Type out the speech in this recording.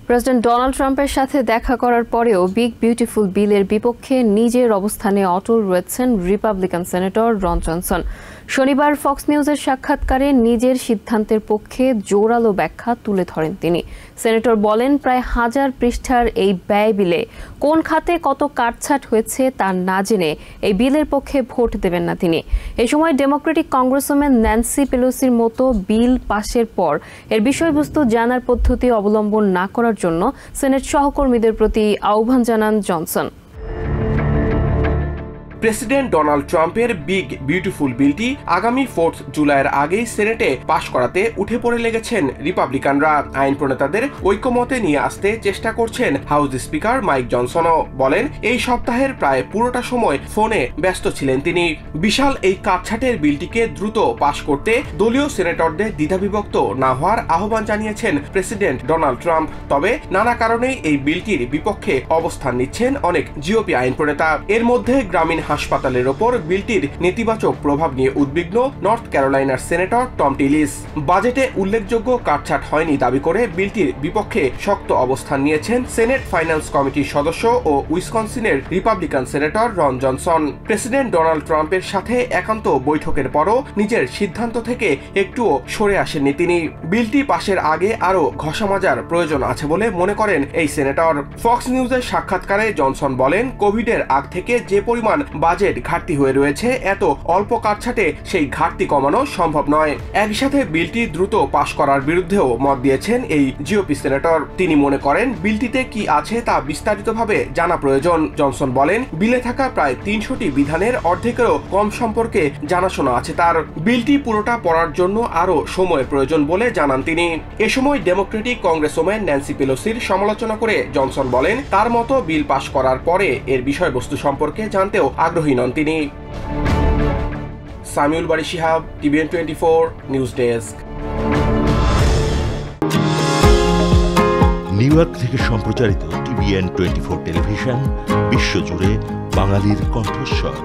President Donald ট্রাম্পের সাথে দেখা করার পরেও বিগ বিউটিফুল বিলের বিপক্ষে নিজের অবস্থানে অটল রয়েছেন রিপাবলিকান সেনেটর রন জনসন। শনিবার ফক্স নিউজের সাক্ষাৎকারে নিজের সিদ্ধান্তের পক্ষে জোরালো ব্যাখ্যা তুলে ধরেন তিনি। সেনেটর বলেন, প্রায় 1000 পৃষ্ঠার এই ব্যয় বিলে কোন খাতে কত কাটছাট হয়েছে তা না জেনে এই বিলের পক্ষে ভোট দেবেন না তিনি। এ সময় ডেমোক্রেটিক কংগ্রেসম্যান ন্যান্সি পেলোসির মতো বিল পাশের পর এর বিষয়বস্তু জানার পদ্ধতি অবলম্বন না করার জন্য সেনেট সহকর্মীদের প্রতি আহ্বান জানান জনসন। প্রেসিডেন্ট ডোনাল্ড ট্রাম্পের বিগ বিউটিফুল বিলটি আগামী 4 জুলাইয়ের আগেই সেনেটে পাশ করাতে উঠে পড়ে লেগেছেন রিপাবলিকানরা। আইন প্রণেতাদের ঐক্যমতে নিয়ে আসতে চেষ্টা করছেন হাউস স্পিকার মাইক জনসনও। বলেন, এই সপ্তাহের প্রায় পুরোটা সময় ফোনে ব্যস্ত ছিলেন তিনি। বিশাল এই কাটছাটের বিলটিকে দ্রুত পাশ করতে দলীয় সেনেটরদের দ্বিধাবিভক্ত না হওয়ার আহ্বান জানিয়েছেন প্রেসিডেন্ট ডোনাল্ড ট্রাম্প। তবে নানা কারণেই এই বিলটির বিপক্ষে অবস্থান নিচ্ছেন অনেক জিওপি আইন প্রণেতা। এর মধ্যে গ্রামীণ হাসপাতালের ওপর বিলটির নেতিবাচক প্রভাব নিয়ে উদ্বিগ্ন নর্থ ক্যারোলাইনার সেনেটর টম টিলিস। বাজেটে উল্লেখযোগ্য কাটছাট হয়নি দাবি করে বিলটির বিপক্ষে শক্ত অবস্থান নিয়েছেন সেনেট ফাইন্যান্স কমিটির সদস্য ও উইসকনসিনের রিপাবলিকান সেনেটর রন জনসন। প্রেসিডেন্ট ডোনাল্ড ট্রাম্পের সাথে একান্ত বৈঠকের পরও নিজের সিদ্ধান্ত থেকে একটুও সরে আসেননি তিনি। বিলটি পাশের আগে আরও ঘষামাজার প্রয়োজন আছে বলে মনে করেন এই সেনেটর। ফক্স নিউজের সাক্ষাৎকারে জনসন বলেন, কোভিডের আগ থেকে যে পরিমাণ বাজেট ঘাটতি হয়ে রয়েছে, এত অল্প কাটছাটে সেই ঘাটতি কমানো সম্ভব নয়। একই সাথে বিলটি দ্রুত পাশ করার বিরুদ্ধেও মত দিয়েছেন এই জিওপি সেনেটর। তিনি মনে করেন বিলটিতে কি আছে তা বিস্তারিতভাবে জানা প্রয়োজন। জনসন বলেন, বিলে থাকা প্রায় 300টি বিধানের অর্ধেকেরও কম সম্পর্কে জানাশোনা আছে তার। বিলটি পুরোটা পড়ার জন্য আরও সময় প্রয়োজন বলে জানান তিনি। এ সময় ডেমোক্রেটিক কংগ্রেসম্যান ন্যান্সি পেলোসির সমালোচনা করে জনসন বলেন, তার মতো বিল পাশ করার পরে এর বিষয়বস্তু সম্পর্কে জানতেও আগ্রহী নন তিনি। Samiul Bari Shihab, TVN 24 news desk. New York থেকে সম্প্রচারিত টিভিএন 24 টেলিভিশন বিশ্বজুড়ে বাঙালির কণ্ঠস্বর।